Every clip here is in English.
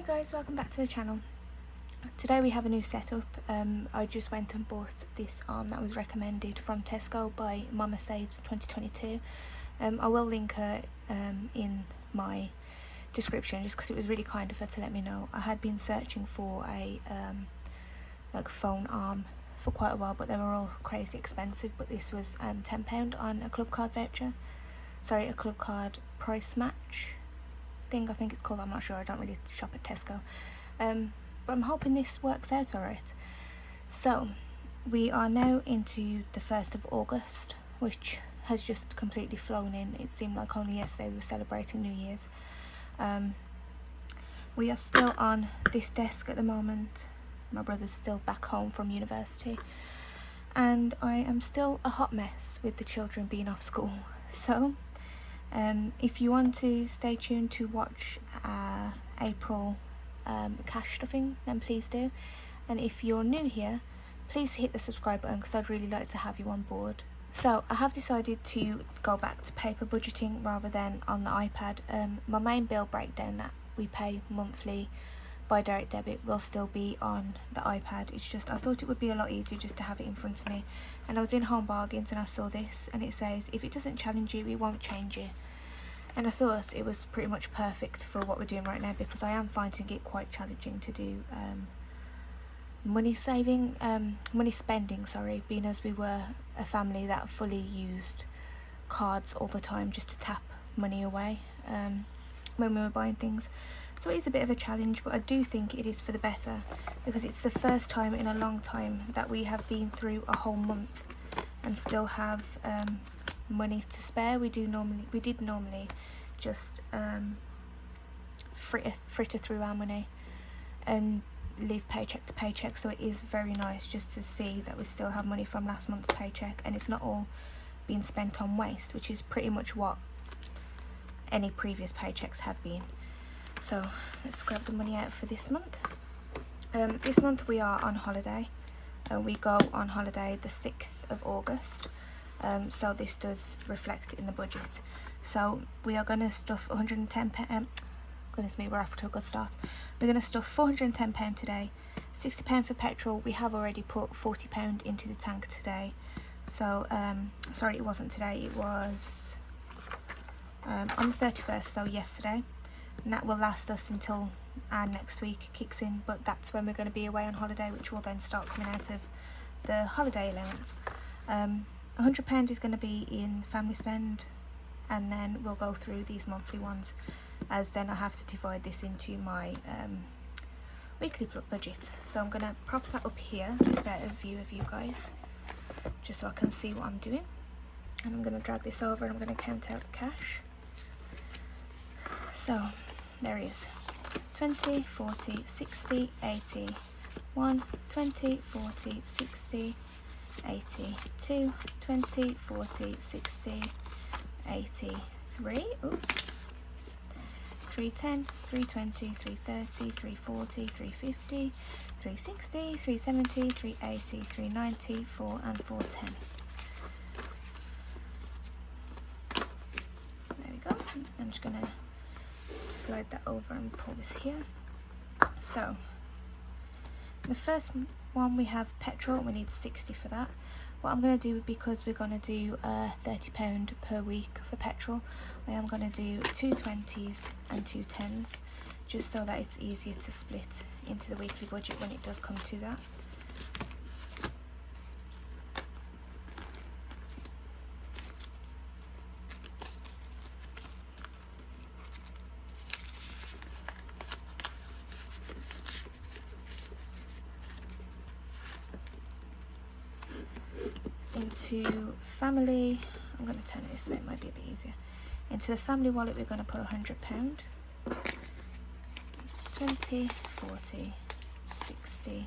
Hi guys, welcome back to the channel. Today we have a new setup. I just went and bought this arm that was recommended from Tesco by Mama Saves 2022. I will link her in my description just because it was really kind of her to let me know. I had been searching for a like phone arm for quite a while, but they were all crazy expensive, but this was £10 on a club card voucher. Sorry, a club card price match thing, I think it's called. I'm not sure, I don't really shop at Tesco, but I'm hoping this works out alright. So we are now into the 1st of August, which has just completely flown in. It seemed like only yesterday we were celebrating New Year's. We are still on this desk at the moment. My brother's still back home from university, and I am still a hot mess with the children being off school. So if you want to stay tuned to watch April cash stuffing, then please do. And if you're new here, please hit the subscribe button because I'd really like to have you on board. So I have decided to go back to paper budgeting rather than on the iPad. My main bill breakdown that we pay monthly by direct debit will still be on the iPad. It's just I thought it would be a lot easier just to have it in front of me, and I was in Home Bargains and I saw this and it says if it doesn't challenge you, it won't change you. And I thought it was pretty much perfect for what we're doing right now, because I am finding it quite challenging to do money spending, being as we were a family that fully used cards all the time just to tap money away when we were buying things. So it is a bit of a challenge, but I do think it is for the better, because it's the first time in a long time that we have been through a whole month and still have money to spare. We did normally just fritter through our money and live paycheck to paycheck, so it is very nice just to see that we still have money from last month's paycheck and it's not all being spent on waste, which is pretty much what any previous paychecks have been. So let's grab the money out for this month. This month we are on holiday. We go on holiday the 6th of August. So this does reflect in the budget. So we are going to stuff £110. Goodness me, we're off to a good start. We're going to stuff £410 today, £60 for petrol. We have already put £40 into the tank today. So sorry, it wasn't today, it was on the 31st, so yesterday. And that will last us until our next week kicks in, but that's when we're going to be away on holiday, which will then start coming out of the holiday allowance. £100 is going to be in family spend, and then we'll go through these monthly ones, as then I have to divide this into my weekly budget. So I'm going to prop that up here just out of view of you guys, just so I can see what I'm doing. And I'm going to drag this over and I'm going to count out the cash. So there he is: 20, 40, 60, 80, 1, 20, 40, 60, 80, 2, 20, 40, 60, 83, oops, 310, 320, 330, 340, 350, 360, 370, 380, 390, 4 and 410. There we go. I'm just going to slide that over and pull this here. So the first one, we have petrol. We need 60 for that. What I'm going to do, because we're going to do £30 per week for petrol, I am going to do 2 20s and 2 10s, just so that it's easier to split into the weekly budget when it does come to that. Into family, I'm going to turn it this way, it might be a bit easier. Into the family wallet we're going to put £100. 20, 40, 60,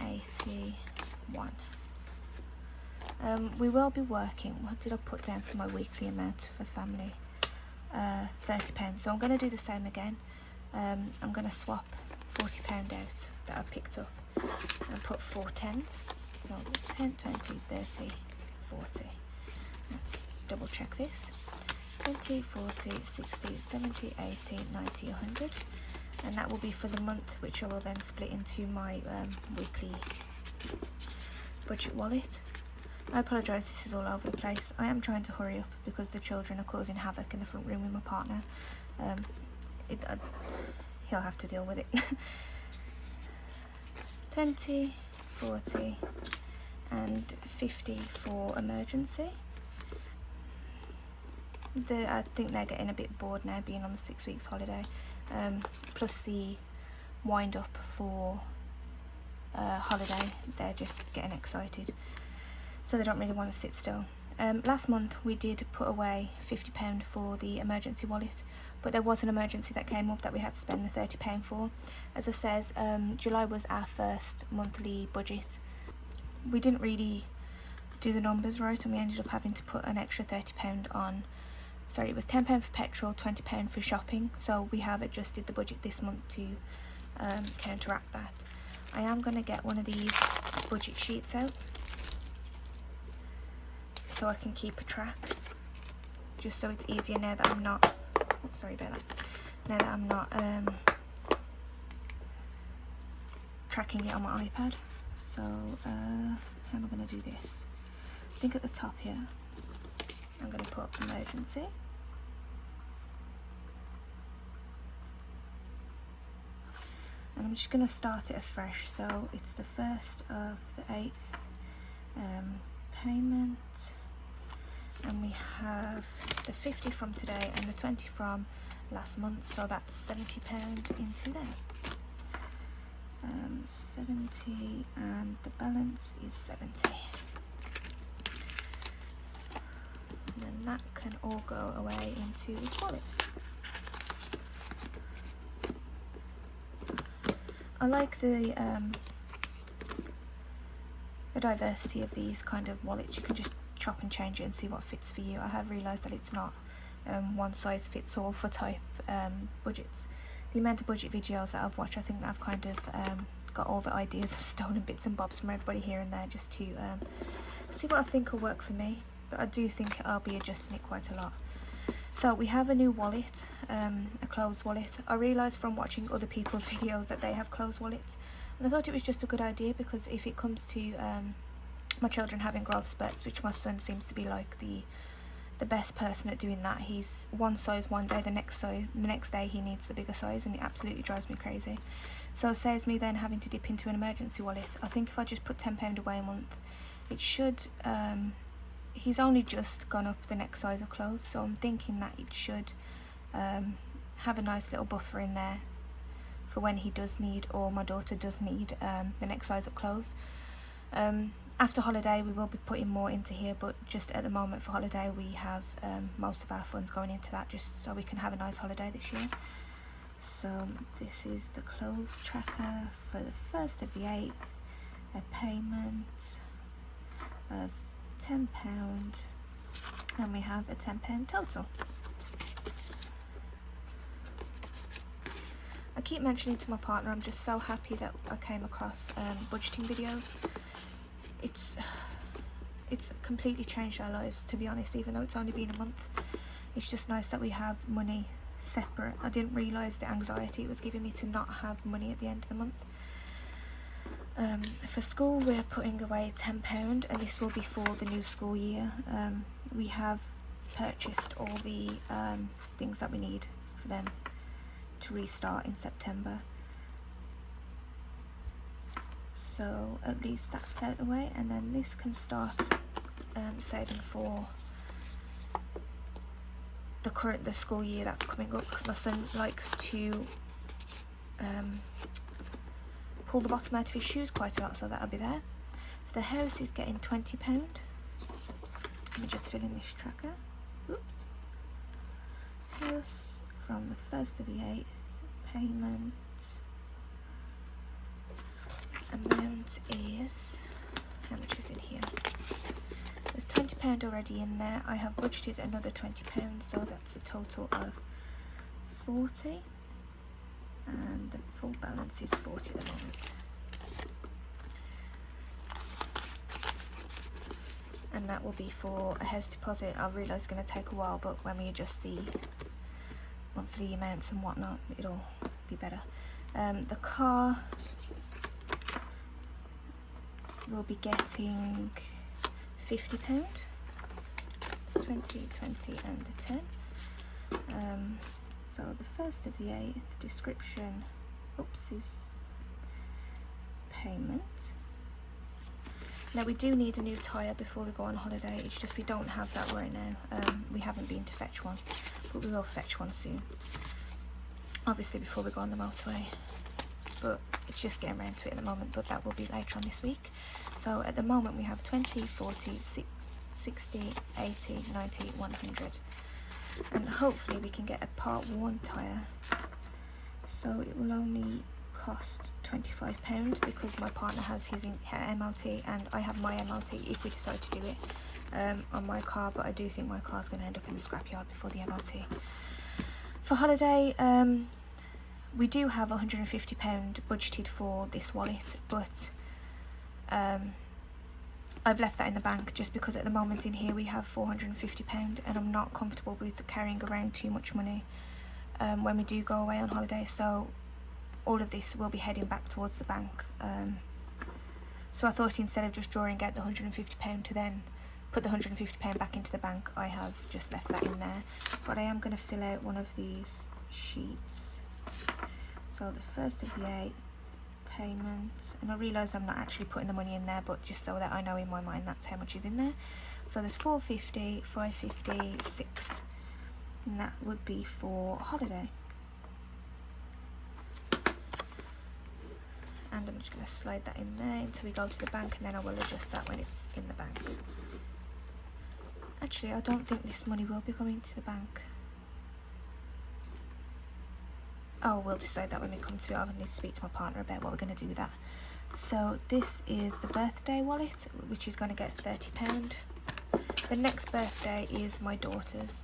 80, 1. We will be working, what did I put down for my weekly amount for family? £30. So I'm going to do the same again. I'm going to swap £40 out that I picked up and put 4 10s. So 10, 20, 30, 40. Let's double check this. 20, 40, 60, 70, 80, 90, 100. and that will be for the month, which I will then split into my weekly budget wallet. I apologise, this is all over the place. I am trying to hurry up because the children are causing havoc in the front room with my partner. He'll have to deal with it. 20, 40 and 50 for emergency. I think they're getting a bit bored now being on the 6 weeks holiday, plus the wind up for holiday. They're just getting excited, so they don't really want to sit still. Last month we did put away £50 for the emergency wallet, but there was an emergency that came up that we had to spend the £30 for. As I says, July was our first monthly budget. We didn't really do the numbers right, and we ended up having to put an extra £30 on. Sorry, it was £10 for petrol, £20 for shopping, so we have adjusted the budget this month to counteract that. I am going to get one of these budget sheets out so I can keep a track, just so it's easier now that I'm not, sorry about that, now that I'm not tracking it on my iPad. So how am I going to do this? I think at the top here I'm going to put emergency, and I'm just going to start it afresh. So it's the 1st of the 8th, payment, and we have the 50 from today and the 20 from last month, so that's £70 into there. 70, and the balance is 70. And then that can all go away into this wallet. I like the diversity of these kind of wallets. You can just chop and change it and see what fits for you. I have realised that it's not one size fits all for type budgets. The amount of budget videos that I've watched, I think that I've kind of got all the ideas of stolen bits and bobs from everybody here and there, just to see what I think will work for me. But I do think I'll be adjusting it quite a lot. So we have a new wallet, a clothes wallet. I realised from watching other people's videos that they have clothes wallets, and I thought it was just a good idea, because if it comes to my children having growth spurts, which my son seems to be like the best person at doing that. He's one size one day, the next day he needs the bigger size, and it absolutely drives me crazy. So it saves me then having to dip into an emergency wallet. I think if I just put £10 away a month, it should, he's only just gone up the next size of clothes, so I'm thinking that it should have a nice little buffer in there for when he does need, or my daughter does need, the next size of clothes. After holiday we will be putting more into here, but just at the moment for holiday we have most of our funds going into that, just so we can have a nice holiday this year. So this is the clothes tracker for the 1st of the 8th, a payment of £10, and we have a £10 total. I keep mentioning to my partner, I'm just so happy that I came across budgeting videos. It's completely changed our lives, to be honest, even though it's only been a month. It's just nice that we have money separate. I didn't realise the anxiety it was giving me to not have money at the end of the month. For school we're putting away £10, and this will be for the new school year. We have purchased all the things that we need for them to restart in September. So at least that's out of the way, and then this can start saving for the school year that's coming up, because my son likes to pull the bottom out of his shoes quite a lot, so that'll be there. For the house is getting £20. Let me just fill in this tracker. Oops. House from the 1st of the 8th, payment amount is, how much is in here? There's £20 already in there. I have budgeted another £20, so that's a total of 40, and the full balance is 40 at the moment. And that will be for a house deposit. I realise it's going to take a while, but when we adjust the monthly amounts and whatnot, it'll be better. The car will be getting £50. 20, 20 and a 10. So the 1st of the 8th, description, is payment. Now we do need a new tyre before we go on holiday, it's just we don't have that right now. We haven't been to fetch one, but we will fetch one soon. Obviously before we go on the motorway, but it's just getting around to it at the moment, but that will be later on this week. So at the moment we have 20, 40, 60, 80, 90, 100. And hopefully we can get a part 1 tyre. So it will only cost £25 because my partner has her MOT and I have my MOT if we decide to do it on my car, but I do think my car's going to end up in the scrapyard before the MOT. For holiday, we do have £150 budgeted for this wallet, but I've left that in the bank just because at the moment in here we have £450 and I'm not comfortable with carrying around too much money when we do go away on holiday, so all of this will be heading back towards the bank. So I thought instead of just drawing out the £150 to then put the £150 back into the bank, I have just left that in there. But I am going to fill out one of these sheets. So the 1st of the 8th, payment, and I realise I'm not actually putting the money in there, but just so that I know in my mind that's how much is in there. So there's 450, 550, 6, and that would be for holiday. And I'm just going to slide that in there until we go to the bank, and then I will adjust that when it's in the bank. Actually, I don't think this money will be going to the bank. Oh, we'll decide that when we come to it. I need to speak to my partner about what we're going to do with that. So this is the birthday wallet, which is going to get £30. The next birthday is my daughter's.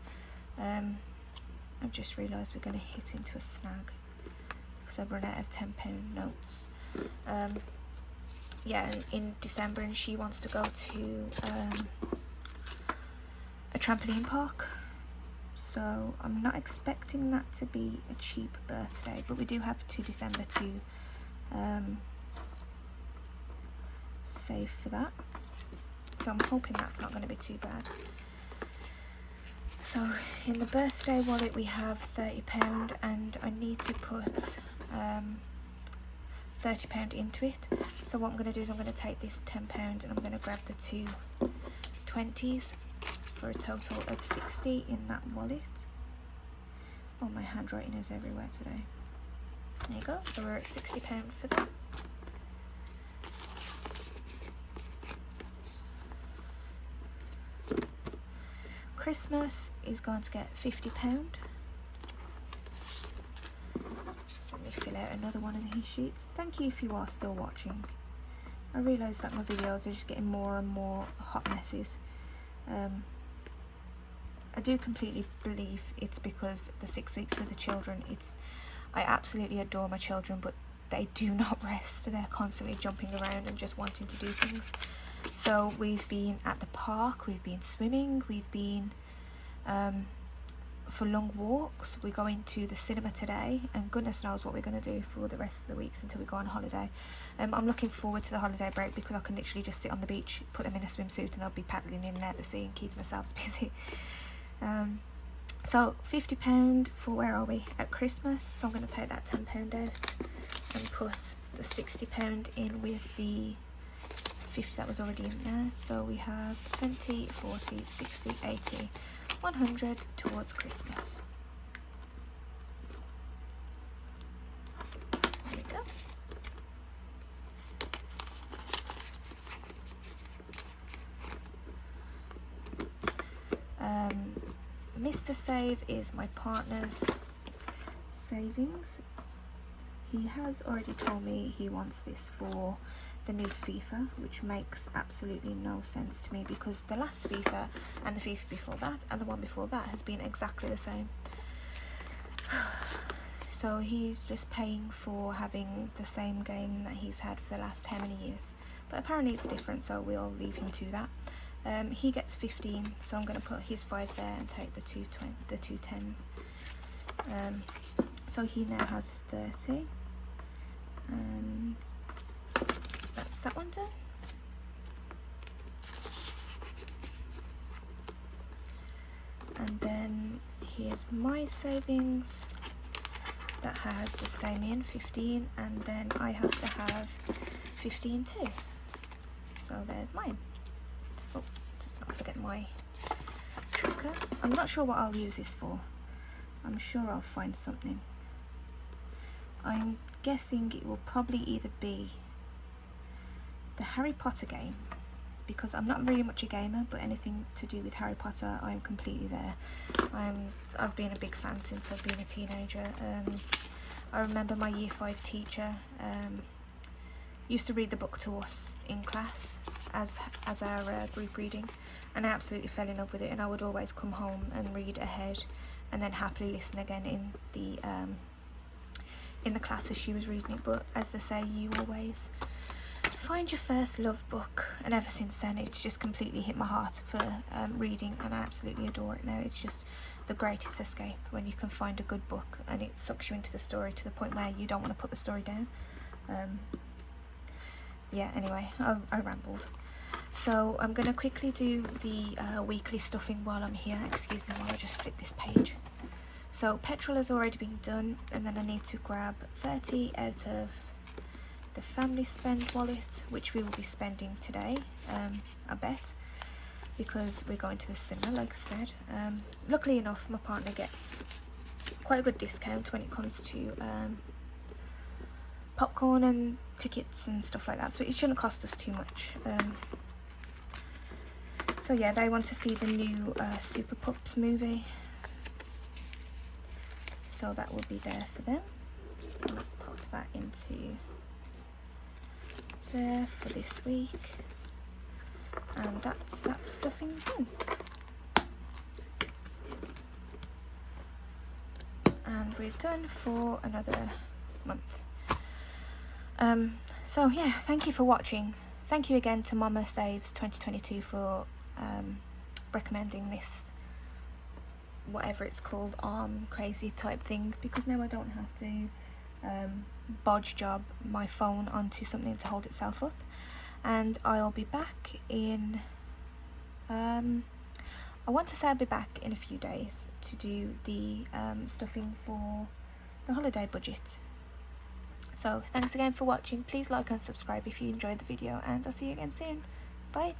I've just realised we're going to hit into a snag because I've run out of £10 notes. Yeah, in December, and she wants to go to a trampoline park. So I'm not expecting that to be a cheap birthday, but we do have to December to save for that. So I'm hoping that's not going to be too bad. So in the birthday wallet we have £30 and I need to put £30 into it. So what I'm going to do is I'm going to take this £10 and I'm going to grab the two 20s for a total of 60 in that wallet. Oh, my handwriting is everywhere today. There you go, so we're at £60 for that. Christmas is going to get £50. So let me fill out another one of these sheets. Thank you if you are still watching. I realise that my videos are just getting more and more hot messes. I do completely believe it's because the 6 weeks with the children, I absolutely adore my children, but they do not rest. They're constantly jumping around and just wanting to do things. So we've been at the park, we've been swimming, we've been for long walks, we're going to the cinema today, and goodness knows what we're going to do for the rest of the weeks until we go on holiday. I'm looking forward to the holiday break because I can literally just sit on the beach, put them in a swimsuit and they'll be paddling in and out the sea and keeping themselves busy. So £50 for, where are we, at Christmas, so I'm going to take that £10 out and put the £60 in with the 50 that was already in there. So we have 20, 40, 60, 80, 100 towards Christmas. There we go. Mr. Save is my partner's savings. He has already told me he wants this for the new FIFA, which makes absolutely no sense to me because the last FIFA and the FIFA before that and the one before that has been exactly the same. So he's just paying for having the same game that he's had for the last how many years, but apparently it's different, so we'll leave him to that. He gets 15, so I'm going to put his 5 there and take the two 10s. So he now has 30, and that's that one done. And then here's my savings that has the same in 15, and then I have to have 15 too. So there's mine. Oh, just not forget my tracker. I'm not sure what I'll use this for. I'm sure I'll find something. I'm guessing it will probably either be the Harry Potter game, because I'm not very much a gamer, but anything to do with Harry Potter, I'm completely there. I've been a big fan since I've been a teenager. I remember my year 5 teacher used to read the book to us in class as our group reading, and I absolutely fell in love with it, and I would always come home and read ahead and then happily listen again in the class as she was reading it. But as they say, you always find your first love book, and ever since then it's just completely hit my heart for reading, and I absolutely adore it now. It's just the greatest escape when you can find a good book and it sucks you into the story to the point where you don't want to put the story down. Yeah, anyway, I rambled. So I'm going to quickly do the weekly stuffing while I'm here. Excuse me while I just flip this page. So petrol has already been done, and then I need to grab 30 out of the family spend wallet, which we will be spending today, I bet, because we're going to the cinema, like I said. Luckily enough, my partner gets quite a good discount when it comes to popcorn and tickets and stuff like that, so it shouldn't cost us too much. So yeah, they want to see the new Super Pups movie, so that will be there for them. I'll pop that into there for this week, and that's that stuffing done. And we're done for another month. So yeah, thank you for watching. Thank you again to Mama Saves 2022 for recommending this, whatever it's called, arm crazy type thing, because now I don't have to bodge job my phone onto something to hold itself up. And I'll be back in I want to say I'll be back in a few days to do the stuffing for the holiday budget. So thanks again for watching. Please like and subscribe if you enjoyed the video, and I'll see you again soon. Bye.